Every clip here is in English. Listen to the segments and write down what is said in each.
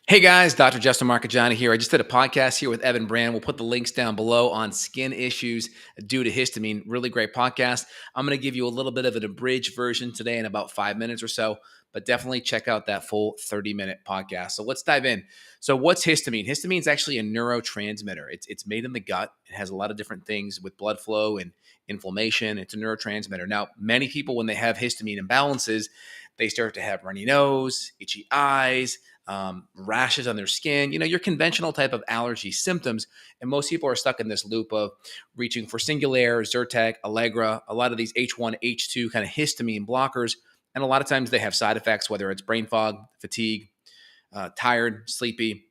Hey guys, Dr. Justin Marcagiani here. I just did a podcast here with Evan Brand. We'll put the links down below on skin issues due to histamine. Really great podcast. I'm going to give you a little bit of an abridged version today in about 5 minutes or so, but definitely check out that full 30-minute podcast. So let's dive in. So what's histamine? Histamine is actually a neurotransmitter. It's made in the gut. It has a lot of different things with blood flow and inflammation. It's a neurotransmitter. Now, many people, when they have histamine imbalances, they start to have runny nose, itchy eyes, rashes on their skin, your conventional type of allergy symptoms. And most people are stuck in this loop of reaching for Singulair, Zyrtec, Allegra, a lot of these H1, H2 kind of histamine blockers. And a lot of times they have side effects, whether it's brain fog, fatigue, tired, sleepy,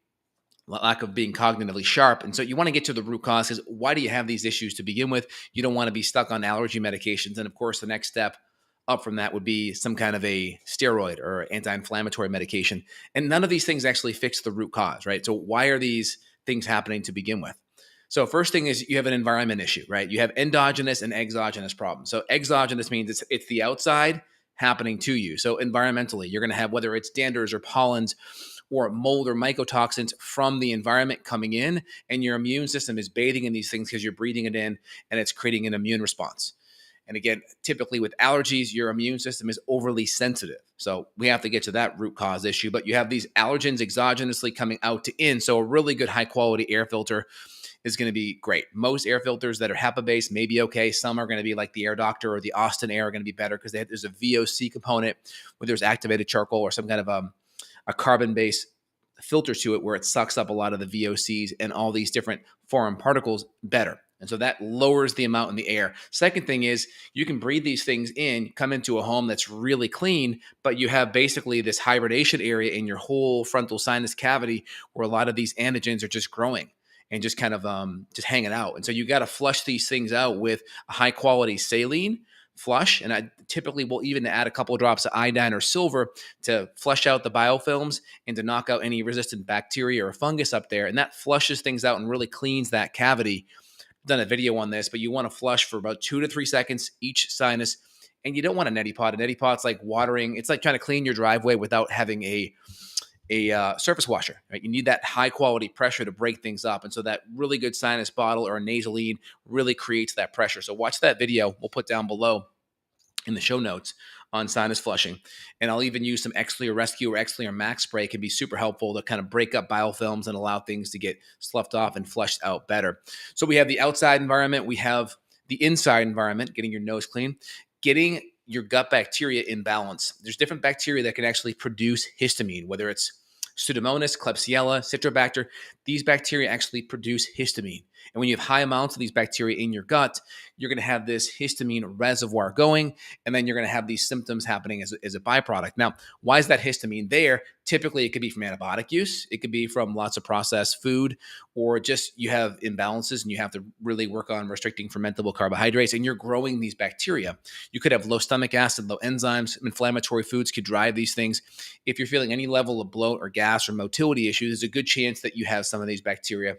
lack of being cognitively sharp. And so you want to get to the root cause because why do you have these issues to begin with? You don't want to be stuck on allergy medications. And of course, the next step up from that would be some kind of a steroid or anti-inflammatory medication. And none of these things actually fix the root cause, right? So why are these things happening to begin with? So first thing is you have an environment issue, right? You have endogenous and exogenous problems. So exogenous means it's the outside happening to you. So environmentally, you're going to have whether it's danders or pollens or mold or mycotoxins from the environment coming in, and your immune system is bathing in these things because you're breathing it in and it's creating an immune response. And again, typically with allergies, your immune system is overly sensitive. So we have to get to that root cause issue. But you have these allergens exogenously coming out to in. So a really good high quality air filter is going to be great. Most air filters that are HEPA based may be okay. Some are going to be like the Air Doctor or the Austin Air are going to be better because there's a VOC component where there's activated charcoal or some kind of a carbon based filter to it where it sucks up a lot of the VOCs and all these different foreign particles better. And so that lowers the amount in the air. Second thing is you can breathe these things in, come into a home that's really clean, but you have basically this hibernation area in your whole frontal sinus cavity where a lot of these antigens are just growing and just kind of just hanging out. And so you got to flush these things out with a high quality saline flush. And I typically will even add a couple of drops of iodine or silver to flush out the biofilms and to knock out any resistant bacteria or fungus up there. And that flushes things out and really cleans that cavity. Done a video on this, but you want to flush for about 2 to 3 seconds each sinus. And you don't want a neti pot. A neti pot's like watering. It's like trying to clean your driveway without having a surface washer, right? You need that high quality pressure to break things up. And so that really good sinus bottle or a nasaline really creates that pressure. So watch that video. We'll put down below in the show notes on sinus flushing. And I'll even use some Xlear Rescue or Xlear Max spray. It can be super helpful to kind of break up biofilms and allow things to get sloughed off and flushed out better. So we have the outside environment. We have the inside environment, getting your nose clean, getting your gut bacteria in balance. There's different bacteria that can actually produce histamine, whether it's Pseudomonas, Klebsiella, Citrobacter. These bacteria actually produce histamine. And when you have high amounts of these bacteria in your gut, you're going to have this histamine reservoir going, and then you're going to have these symptoms happening as a byproduct. Now, why is that histamine there? Typically, it could be from antibiotic use. It could be from lots of processed food, or just you have imbalances and you have to really work on restricting fermentable carbohydrates, and you're growing these bacteria. You could have low stomach acid, low enzymes. Inflammatory foods could drive these things. If you're feeling any level of bloat or gas or motility issues, there's a good chance that you have some of these bacteria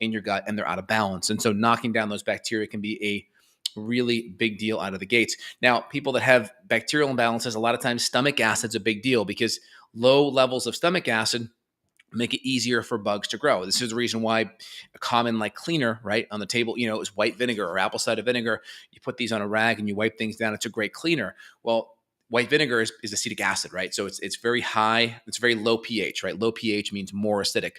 in your gut and they're out of balance. And so knocking down those bacteria can be a really big deal out of the gates. Now, people that have bacterial imbalances, a lot of times stomach acid's a big deal because low levels of stomach acid make it easier for bugs to grow. This is the reason why a common like cleaner, right, on the table, is white vinegar or apple cider vinegar. You put these on a rag and you wipe things down. It's a great cleaner. Well, white vinegar is acetic acid, right? So it's very high. It's very low pH, right? Low pH means more acidic.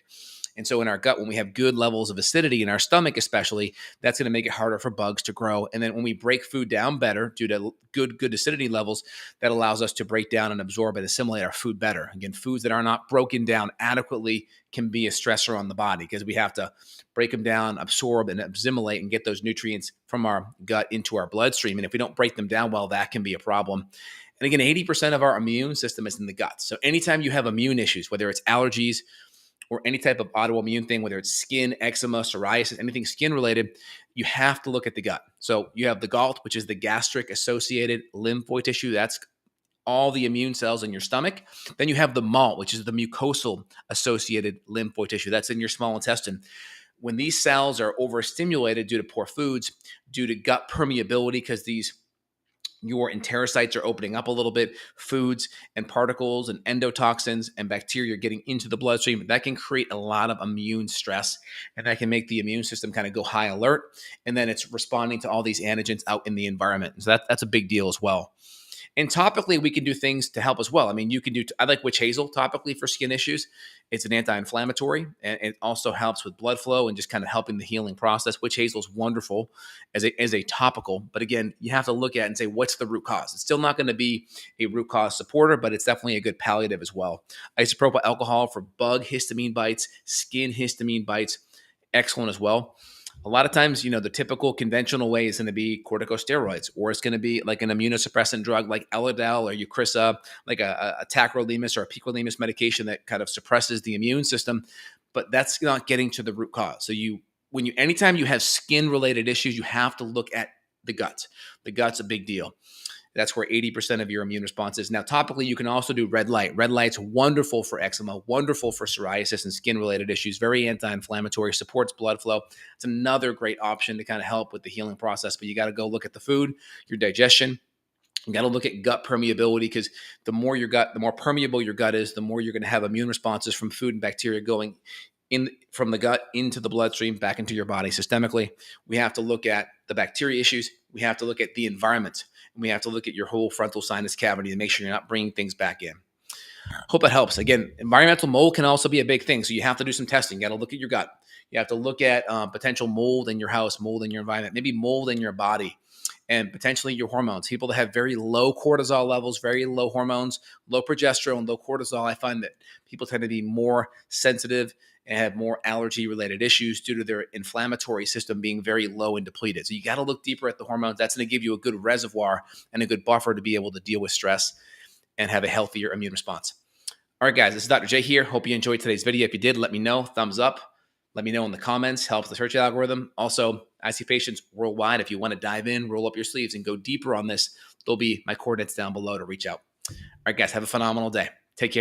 And so in our gut, when we have good levels of acidity in our stomach, especially, that's going to make it harder for bugs to grow. And then when we break food down better due to good acidity levels, that allows us to break down and absorb and assimilate our food better. Again, foods that are not broken down adequately can be a stressor on the body because we have to break them down, absorb and assimilate and get those nutrients from our gut into our bloodstream. And if we don't break them down well, that can be a problem. And again, 80% of our immune system is in the gut. So anytime you have immune issues, whether it's allergies, or any type of autoimmune thing, whether it's skin, eczema, psoriasis, anything skin related, you have to look at the gut. So you have the GALT, which is the gastric associated lymphoid tissue. That's all the immune cells in your stomach. Then you have the MALT, which is the mucosal associated lymphoid tissue. That's in your small intestine. When these cells are overstimulated due to poor foods, due to gut permeability, because these your enterocytes are opening up a little bit, foods and particles and endotoxins and bacteria are getting into the bloodstream. That can create a lot of immune stress, and that can make the immune system kind of go high alert. And then it's responding to all these antigens out in the environment. So that's a big deal as well. And topically, we can do things to help as well. I mean, you can do, I like witch hazel topically for skin issues. It's an anti inflammatory, and it also helps with blood flow and just kind of helping the healing process. Witch hazel is wonderful as a topical. But again, you have to look at it and say, what's the root cause? It's still not going to be a root cause supporter, but it's definitely a good palliative as well. Isopropyl alcohol for bug histamine bites, skin histamine bites, excellent as well. A lot of times, the typical conventional way is going to be corticosteroids, or it's going to be like an immunosuppressant drug like Elidel or Eucrisa, like a tacrolimus or a picrolimus medication that kind of suppresses the immune system. But that's not getting to the root cause. So anytime you have skin related issues, you have to look at the gut. The gut's a big deal. That's where 80% of your immune response is. Now, topically, you can also do red light. Red light's wonderful for eczema, wonderful for psoriasis and skin-related issues, very anti-inflammatory, supports blood flow. It's another great option to kind of help with the healing process, but you got to go look at the food, your digestion. You got to look at gut permeability, because the more permeable your gut is, the more you're going to have immune responses from food and bacteria going in from the gut into the bloodstream back into your body systemically. We have to look at the bacteria issues. We have to look at the environment. And we have to look at your whole frontal sinus cavity to make sure you're not bringing things back in. Hope that helps. Again, environmental mold can also be a big thing. So you have to do some testing. You got to look at your gut. You have to look at potential mold in your house, mold in your environment, maybe mold in your body, and potentially your hormones. People that have very low cortisol levels, very low hormones, low progesterone, low cortisol, I find that people tend to be more sensitive and have more allergy-related issues due to their inflammatory system being very low and depleted. So you got to look deeper at the hormones. That's going to give you a good reservoir and a good buffer to be able to deal with stress and have a healthier immune response. All right, guys, this is Dr. J here. Hope you enjoyed today's video. If you did, let me know. Thumbs up. Let me know in the comments. Helps the search algorithm. Also, I see patients worldwide. If you want to dive in, roll up your sleeves, and go deeper on this, there'll be my coordinates down below to reach out. All right, guys, have a phenomenal day.